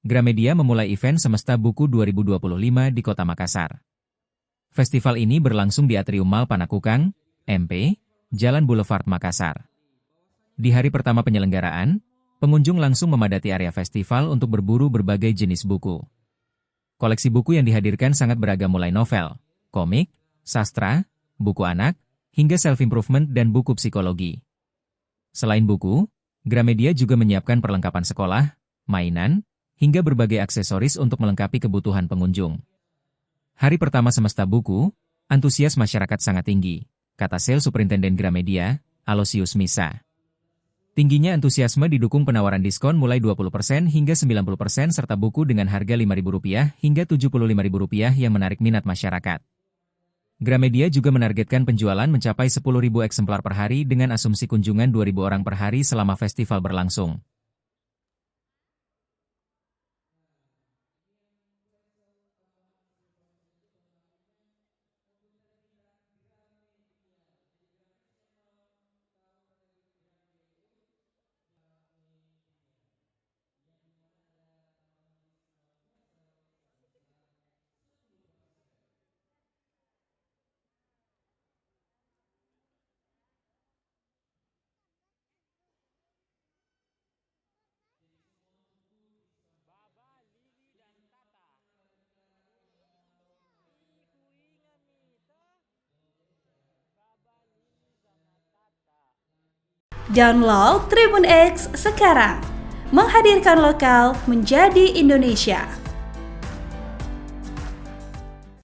Gramedia memulai event Semesta Buku 2025 di Kota Makassar. Festival ini berlangsung di Atrium Mall Panakukang, MP, Jalan Boulevard Makassar. Di hari pertama penyelenggaraan, pengunjung langsung memadati area festival untuk berburu berbagai jenis buku. Koleksi buku yang dihadirkan sangat beragam mulai novel, komik, sastra, buku anak, hingga self-improvement dan buku psikologi. Selain buku, Gramedia juga menyiapkan perlengkapan sekolah, mainan, hingga berbagai aksesoris untuk melengkapi kebutuhan pengunjung. Hari pertama Semesta Buku, antusias masyarakat sangat tinggi, kata Sales Superintenden Gramedia, Aloysius Misa. Tingginya antusiasme didukung penawaran diskon mulai 20% hingga 90% serta buku dengan harga Rp5.000 hingga Rp75.000 yang menarik minat masyarakat. Gramedia juga menargetkan penjualan mencapai 10.000 eksemplar per hari dengan asumsi kunjungan 2.000 orang per hari selama festival berlangsung. Download Tribun X sekarang, menghadirkan lokal menjadi Indonesia.